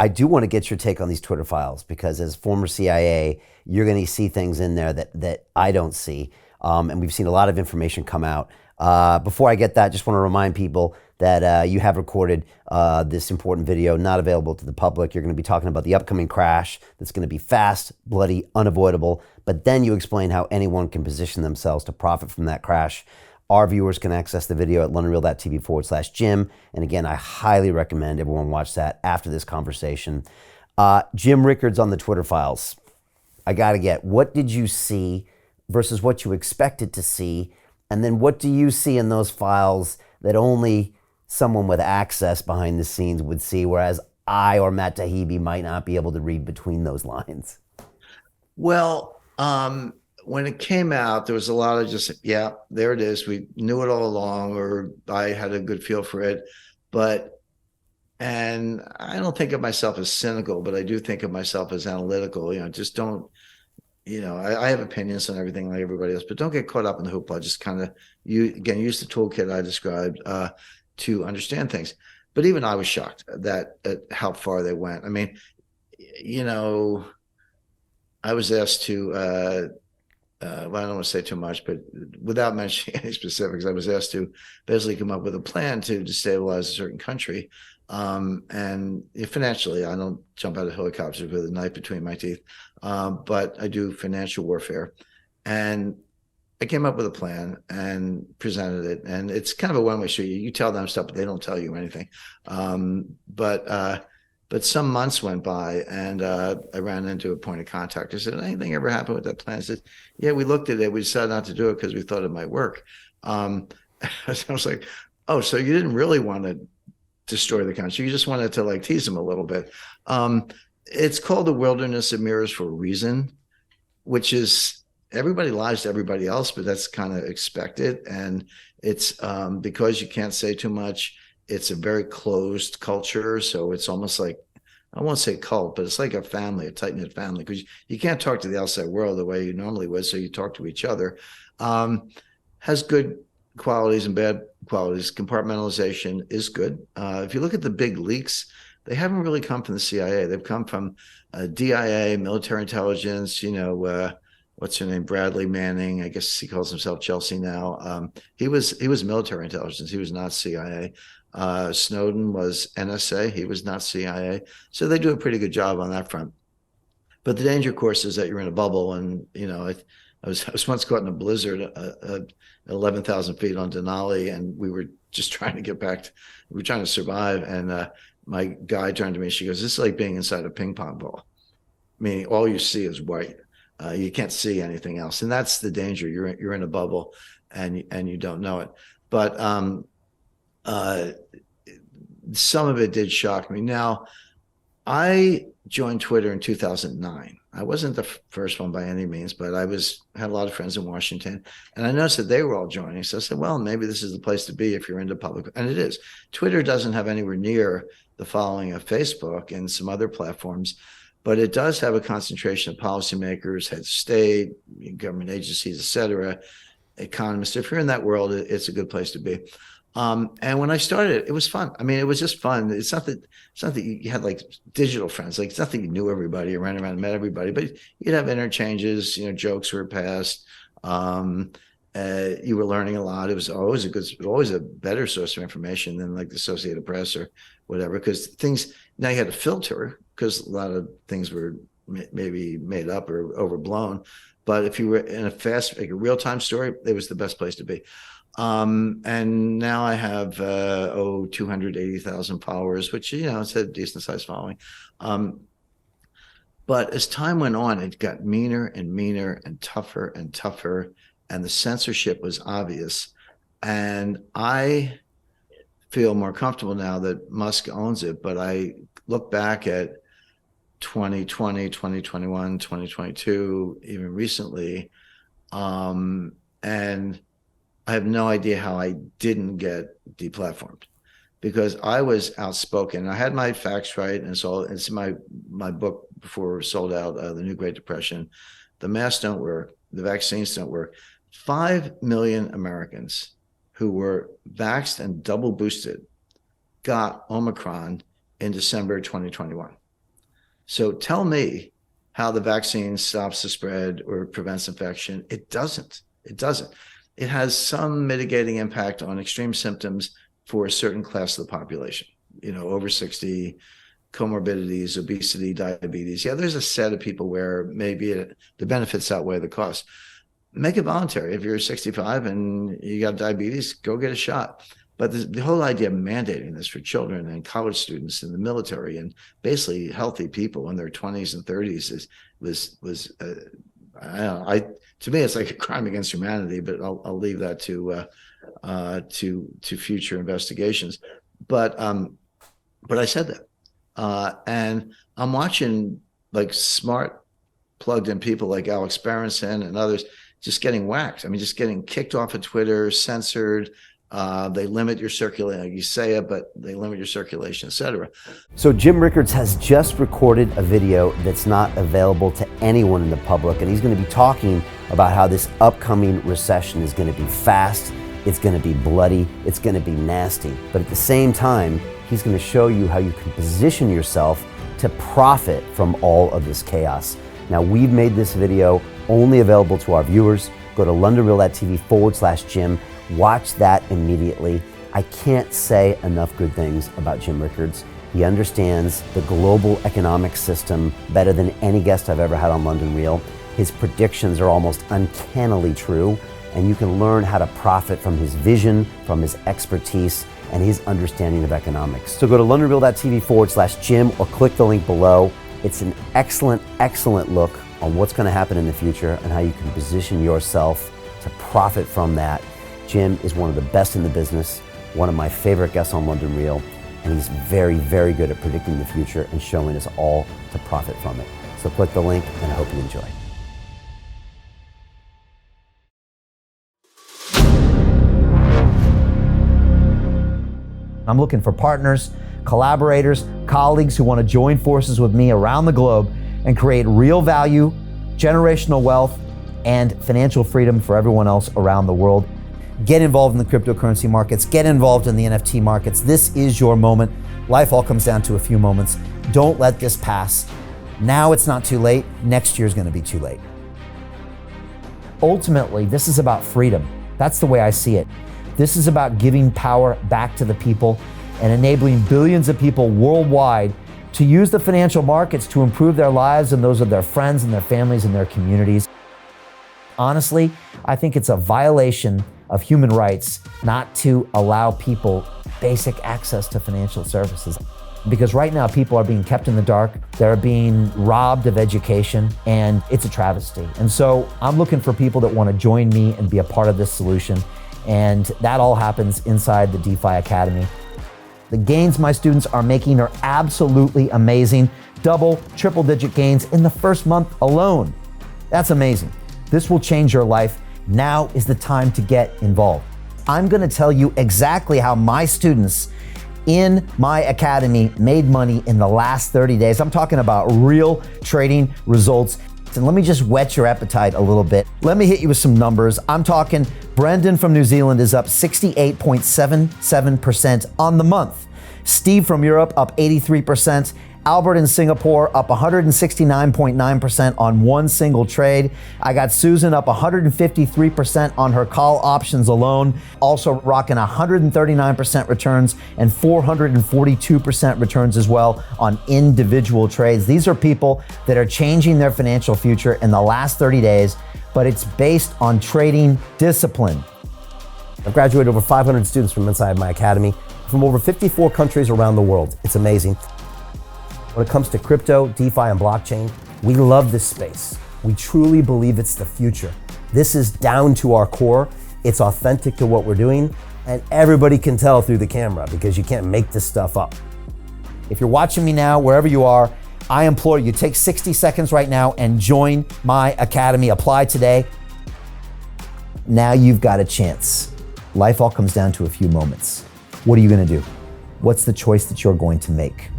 I do want to get your take on these Twitter files because, as former CIA, you're going to see things in there that I don't see, and we've seen a lot of information come out. Before I get that, just want to remind people that you have recorded this important video, not available to the public. You're going to be talking about the upcoming crash that's going to be fast, bloody, unavoidable. But then you explain how anyone can position themselves to profit from that crash. Our viewers can access the video at londonreal.tv/Jim. And again, I highly recommend everyone watch that after this conversation. Jim Rickards on the Twitter files. I got to get, what did you see versus what you expected to see? And then what do you see in those files that only someone with access behind the scenes would see, whereas I or Matt Taibbi might not be able to read between those lines? Well, when it came out, there was a lot of just, yeah, there it is. We knew it all along, or I had a good feel for it. And I don't think of myself as cynical, but I do think of myself as analytical. Just don't, I have opinions on everything like everybody else, but don't get caught up in the hoopla. Just kind of, use the toolkit I described to understand things. But even I was shocked at how far they went. I mean, I was asked to, well, I don't want to say too much, but without mentioning any specifics, I was asked to basically come up with a plan to destabilize a certain country. And financially, I don't jump out of helicopters with a knife between my teeth, but I do financial warfare. And I came up with a plan and presented it. And it's kind of a one-way street. You tell them stuff, but they don't tell you anything. But some months went by, and I ran into a point of contact. I said, anything ever happened with that plan? I said, yeah, we looked at it. We decided not to do it because we thought it might work. I was like, oh, so you didn't really want to destroy the country. You just wanted to tease them a little bit. It's called the wilderness of mirrors for a reason, which is everybody lies to everybody else, but that's kind of expected. And it's because you can't say too much. It's a very closed culture. So it's almost like, I won't say cult, but it's like a family, a tight-knit family, because you can't talk to the outside world the way you normally would. So you talk to each other. Has good qualities and bad qualities. Compartmentalization is good. If you look at the big leaks, they haven't really come from the CIA. They've come from DIA, military intelligence, what's her name? Bradley Manning. I guess he calls himself Chelsea now. He was military intelligence. He was not CIA. Snowden was NSA. He was not CIA. So they do a pretty good job on that front. But the danger, of course, is that you're in a bubble. And, I was once caught in a blizzard at 11,000 feet on Denali, and we were just trying to get back. We were trying to survive. And my guy turned to me. She goes, this is like being inside a ping pong ball. Meaning all you see is white. You can't see anything else. And that's the danger. You're in a bubble and you don't know it. But some of it did shock me. Now, I joined Twitter in 2009. I wasn't the first one by any means, but I had a lot of friends in Washington, and I noticed that they were all joining. So I said, well, maybe this is the place to be if you're into public. And it is. Twitter doesn't have anywhere near the following of Facebook and some other platforms, but it does have a concentration of policymakers, heads of state, government agencies, et cetera, economists. If you're in that world, it's a good place to be. And when I started, it was fun. I mean, it was just fun. It's not that you had digital friends. It's not that you knew everybody, you ran around and met everybody, but you'd have interchanges, jokes were passed. You were learning a lot. It was always always a better source of information than the Associated Press or whatever, because now you had to filter because a lot of things were maybe made up or overblown. But if you were in a real-time story, it was the best place to be. And now I have 280,000 followers, which it's a decent sized following. But as time went on, it got meaner and meaner and tougher, and the censorship was obvious. And I feel more comfortable now that Musk owns it, but I look back at 2020, 2021, 2022, even recently, and I have no idea how I didn't get deplatformed, because I was outspoken. I had my facts right, and so it's my book before it was sold out, The New Great Depression. The masks don't work. The vaccines don't work. 5 million Americans who were vaxxed and double boosted got Omicron in December 2021. So tell me how the vaccine stops the spread or prevents infection. It doesn't. It doesn't. It has some mitigating impact on extreme symptoms for a certain class of the population, over 60, comorbidities, obesity, diabetes. Yeah, there's a set of people where maybe the benefits outweigh the cost. Make it voluntary. If you're 65 and you got diabetes, go get a shot. But the whole idea of mandating this for children and college students in the military and basically healthy people in their 20s and 30s was I don't know, to me it's like a crime against humanity. But I'll leave that to future investigations. But I said that, and I'm watching like smart, plugged-in people like Alex Berenson and others just getting whacked. I mean, just getting kicked off of Twitter, censored. They limit your circulation. You say it, but they limit your circulation, etc. So Jim Rickards has just recorded a video that's not available to anyone in the public, and he's going to be talking about how this upcoming recession is going to be fast, it's going to be bloody, it's going to be nasty. But at the same time, he's going to show you how you can position yourself to profit from all of this chaos. Now, we've made this video only available to our viewers. Go to londonreal.tv/Jim. Watch that immediately. I can't say enough good things about Jim Rickards. He understands the global economic system better than any guest I've ever had on London Real. His predictions are almost uncannily true, and you can learn how to profit from his vision, from his expertise, and his understanding of economics. So go to londonreal.tv/Jim or click the link below. It's an excellent, excellent look on what's going to happen in the future and how you can position yourself to profit from that. Jim is one of the best in the business, one of my favorite guests on London Real, and he's very, very good at predicting the future and showing us all to profit from it. So click the link, and I hope you enjoy. I'm looking for partners, collaborators, colleagues who want to join forces with me around the globe and create real value, generational wealth, and financial freedom for everyone else around the world. Get involved in the cryptocurrency markets, get involved in the NFT markets. This is your moment. Life all comes down to a few moments. Don't let this pass. Now it's not too late. Next year's going to be too late. Ultimately, this is about freedom. That's the way I see it. This is about giving power back to the people and enabling billions of people worldwide to use the financial markets to improve their lives and those of their friends and their families and their communities. Honestly, I think it's a violation of human rights not to allow people basic access to financial services. Because right now people are being kept in the dark, they're being robbed of education, and it's a travesty. And so I'm looking for people that want to join me and be a part of this solution. And that all happens inside the DeFi Academy. The gains my students are making are absolutely amazing. Double, triple digit gains in the first month alone. That's amazing. This will change your life. Now is the time to get involved. I'm going to tell you exactly how my students in my academy made money in the last 30 days. I'm talking about real trading results. And let me just whet your appetite a little bit. Let me hit you with some numbers. I'm talking Brendan from New Zealand is up 68.77% on the month. Steve from Europe up 83%. Albert in Singapore up 169.9% on one single trade. I got Susan up 153% on her call options alone, also rocking 139% returns and 442% returns as well on individual trades. These are people that are changing their financial future in the last 30 days, but it's based on trading discipline. I've graduated over 500 students from inside my academy from over 54 countries around the world. It's amazing. When it comes to crypto, DeFi, and blockchain, we love this space. We truly believe it's the future. This is down to our core. It's authentic to what we're doing, and everybody can tell through the camera because you can't make this stuff up. If you're watching me now, wherever you are, I implore you, take 60 seconds right now and join my academy. Apply today. Now you've got a chance. Life all comes down to a few moments. What are you going to do? What's the choice that you're going to make?